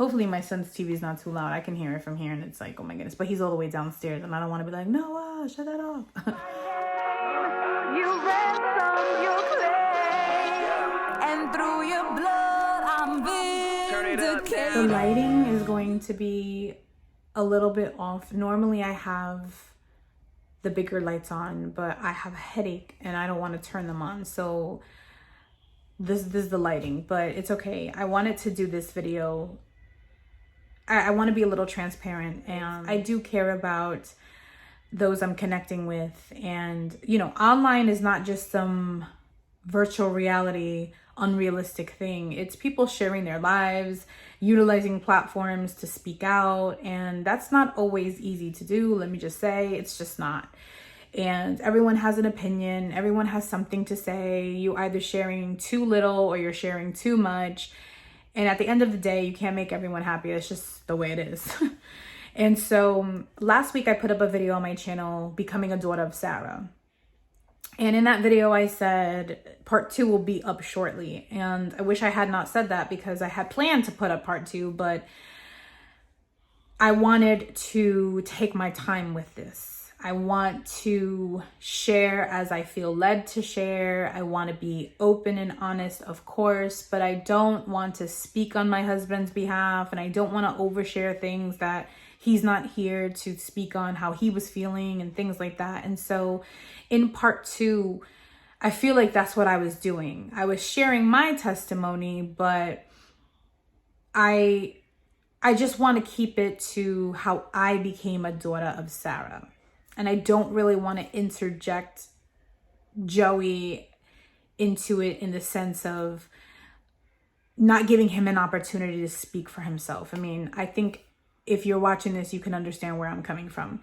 Hopefully my son's TV is not too loud. I can hear it from here and it's like, oh my goodness. But he's all the way downstairs and I don't want to be like, Noah, shut that off. You ransom your claim, and through your blood I'm vindicated. The lighting is going to be a little bit off. Normally I have the bigger lights on, but I have a headache and I don't want to turn them on. So this is the lighting, but it's okay. I wanted to do this video. I want to be a little transparent, and I do care about those I'm connecting with. And, you know, online is not just some virtual reality, unrealistic thing. It's people sharing their lives, utilizing platforms to speak out. And that's not always easy to do. Let me just say, it's just not. And everyone has an opinion. Everyone has something to say. You're either sharing too little or you're sharing too much. And at the end of the day, you can't make everyone happy. It's just the way it is. And so last week I put up a video on my channel, Becoming a Daughter of Sarah. And in that video, I said part 2 will be up shortly. And I wish I had not said that because I had planned to put up part 2, but I wanted to take my time with this. I want to share as I feel led to share. I want to be open and honest, of course, but I don't want to speak on my husband's behalf, and I don't want to overshare things that he's not here to speak on, how he was feeling and things like that. And so in part 2, I feel like that's what I was doing. I was sharing my testimony, but I just want to keep it to how I became a daughter of Sarah. And I don't really want to interject Joey into it in the sense of not giving him an opportunity to speak for himself. I mean, I think if you're watching this, you can understand where I'm coming from.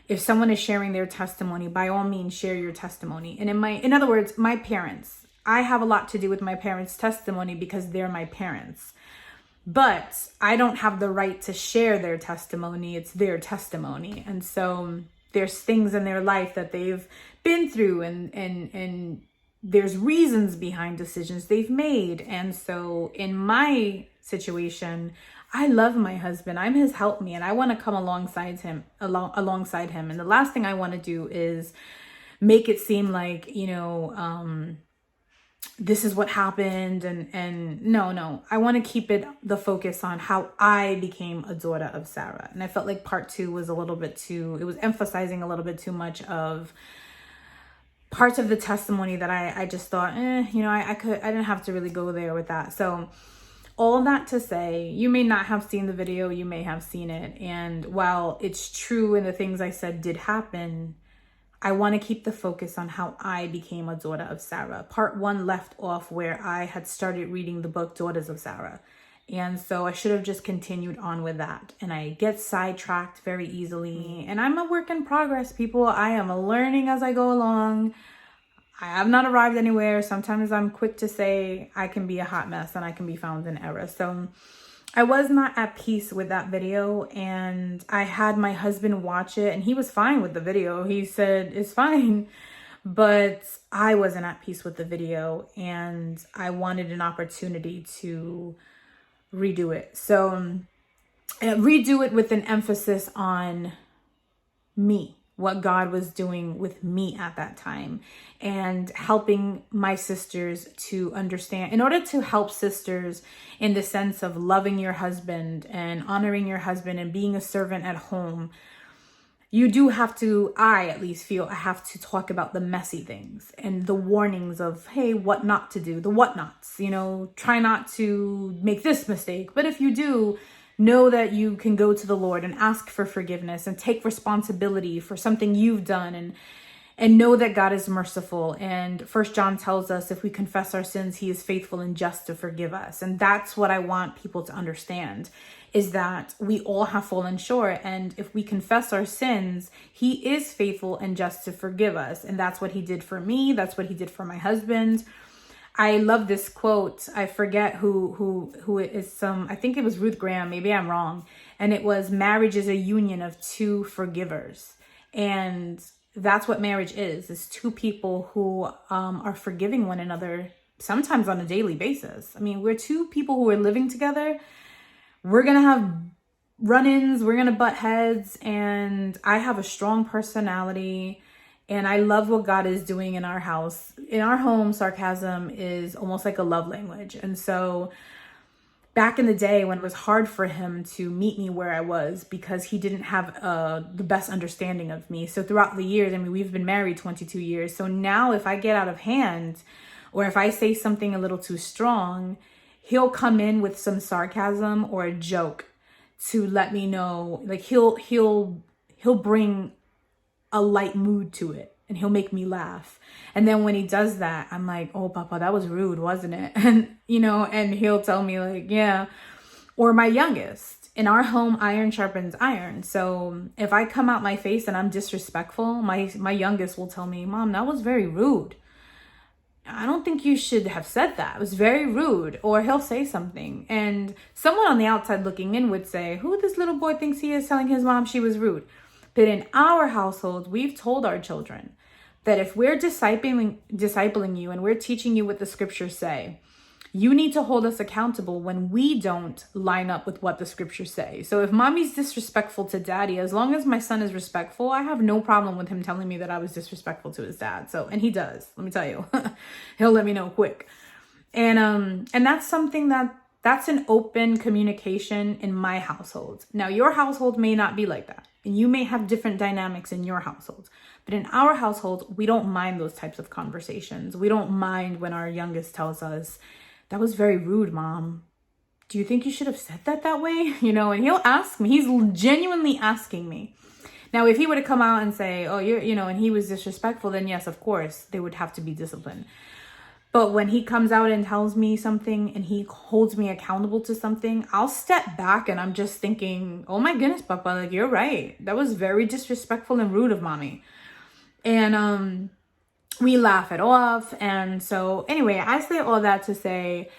If someone is sharing their testimony, by all means, share your testimony. And in other words, my parents, I have a lot to do with my parents' testimony because they're my parents. But I don't have the right to share their testimony. It's their testimony. And so there's things in their life that they've been through and there's reasons behind decisions they've made. And so in my situation, I love my husband. I'm his help me, and I want to come alongside him. And the last thing I want to do is make it seem like, you know, this is what happened. And no, I want to keep the focus on how I became a daughter of Sarah. And I felt like part 2 was it was emphasizing a little bit too much of parts of the testimony that I just thought, you know, I didn't have to really go there with that. So all of that to say, you may not have seen the video, you may have seen it. And while it's true and the things I said did happen, I want to keep the focus on how I became a daughter of Sarah. Part 1 left off where I had started reading the book Daughters of Sarah. And so I should have just continued on with that. And I get sidetracked very easily. And I'm a work in progress, people. I am learning as I go along. I have not arrived anywhere. Sometimes I'm quick to say I can be a hot mess and I can be found in error. So I was not at peace with that video, and I had my husband watch it and he was fine with the video. He said it's fine, but I wasn't at peace with the video and I wanted an opportunity to redo it. So redo it with an emphasis on me, what God was doing with me at that time, and helping my sisters to understand. In order to help sisters in the sense of loving your husband and honoring your husband and being a servant at home, you do have to, I at least feel I have to talk about the messy things and the warnings of, hey, what not to do, the what nots, you know, try not to make this mistake. But if you do, know that you can go to the Lord and ask for forgiveness and take responsibility for something you've done, and know that God is merciful. And 1 John tells us if we confess our sins, he is faithful and just to forgive us. And that's what I want people to understand, is that we all have fallen short. And if we confess our sins, he is faithful and just to forgive us. And that's what he did for me. That's what he did for my husband. I love this quote. I forget who it is. I think it was Ruth Graham. Maybe I'm wrong. And it was, marriage is a union of two forgivers. And that's what marriage is two people who are forgiving one another, sometimes on a daily basis. I mean, we're two people who are living together. we're going to have run-ins, we're going to butt heads, and I have a strong personality, and I love what God is doing in our house. In our home, sarcasm is almost like a love language. And so back in the day when it was hard for him to meet me where I was because he didn't have the best understanding of me. So throughout the years, I mean, we've been married 22 years. So now if I get out of hand or if I say something a little too strong, he'll come in with some sarcasm or a joke to let me know, like he'll bring a light mood to it and he'll make me laugh. And then when he does that, I'm like, oh, Papa, that was rude, wasn't it? And, and he'll tell me like, yeah. Or my youngest, in our home, iron sharpens iron. So if I come out my face and I'm disrespectful, my youngest will tell me, Mom, that was very rude. I don't think you should have said that. It was very rude. Or he'll say something. And someone on the outside looking in would say, who this little boy thinks he is, telling his mom she was rude. But in our household, we've told our children that if we're discipling you and we're teaching you what the scriptures say, you need to hold us accountable when we don't line up with what the scriptures say. So if mommy's disrespectful to daddy, as long as my son is respectful, I have no problem with him telling me that I was disrespectful to his dad. So, and he does, let me tell you, he'll let me know quick. And that's something that's an open communication in my household. Now, your household may not be like that. And you may have different dynamics in your household. But in our household, we don't mind those types of conversations. We don't mind when our youngest tells us, that was very rude, Mom. Do you think you should have said that way? And he'll ask me. He's genuinely asking me. Now, if he would have come out and say, oh, and he was disrespectful, then yes, of course, they would have to be disciplined. But when he comes out and tells me something and he holds me accountable to something, I'll step back and I'm just thinking, oh my goodness, Papa, like, you're right. That was very disrespectful and rude of Mommy. And we laugh it off. And so anyway, I say all that to say,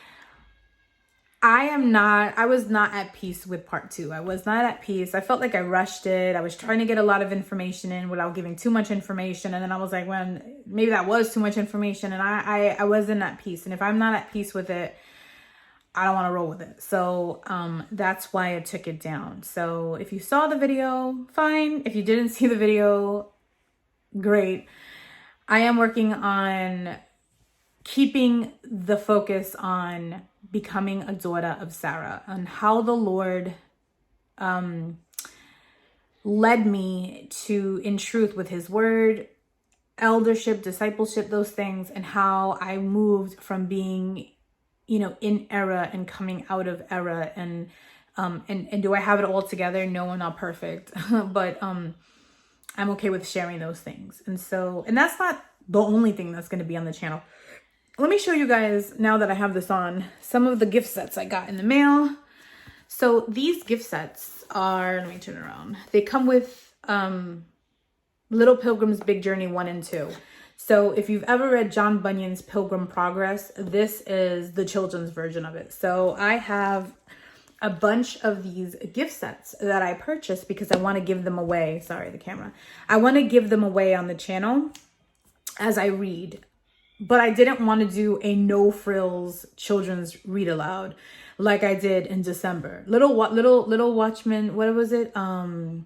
I was not at peace with part 2. I was not at peace. I felt like I rushed it. I was trying to get a lot of information in without giving too much information. And then I was like, well, maybe that was too much information. And I wasn't at peace. And if I'm not at peace with it, I don't want to roll with it. So that's why I took it down. So if you saw the video, fine. If you didn't see the video, great. I am working on keeping the focus on becoming a daughter of Sarah, and how the Lord led me to, in truth, with his word, eldership, discipleship, those things, and how I moved from being, in error and coming out of error. And do I have it all together? No, I'm not perfect, but I'm okay with sharing those things. And that's not the only thing that's going to be on the channel. Let me show you guys, now that I have this on, some of the gift sets I got in the mail. So these gift sets are, let me turn it around. They come with Little Pilgrim's Big Journey 1 and 2. So if you've ever read John Bunyan's Pilgrim Progress, this is the children's version of it. So I have a bunch of these gift sets that I purchased because I want to give them away. Sorry, the camera. I want to give them away on the channel as I read. But I didn't want to do a no frills children's read aloud like I did in December. Little Watchman, what was it? The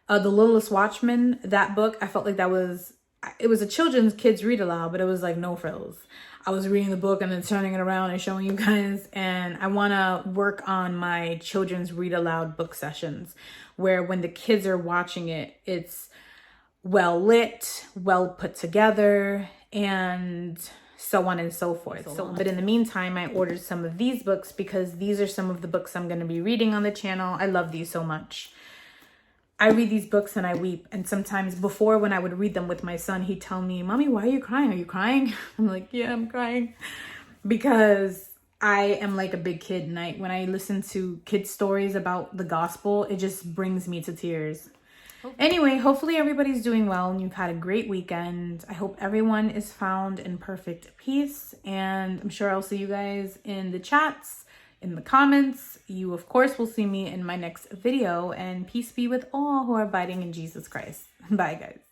Littlest Watchman, that book, I felt like it was a children's kids read aloud, but it was like no frills. I was reading the book and then turning it around and showing you guys. And I want to work on my children's read aloud book sessions where when the kids are watching it, it's well lit, well put together, and so on and so forth. But in the meantime, I ordered some of these books because these are some of the books I'm going to be reading on the channel. I love these so much. I read these books and I weep. And sometimes before, when I would read them with my son, he'd tell me, Mommy, why are you crying? Are you crying? I'm like, yeah, I'm crying. Because I am like a big kid. And when I listen to kids' stories about the gospel, it just brings me to tears. Anyway, hopefully everybody's doing well and you've had a great weekend. I hope everyone is found in perfect peace, and I'm sure I'll see you guys in the chats, in the comments. You, of course, will see me in my next video, and peace be with all who are abiding in Jesus Christ. Bye, guys.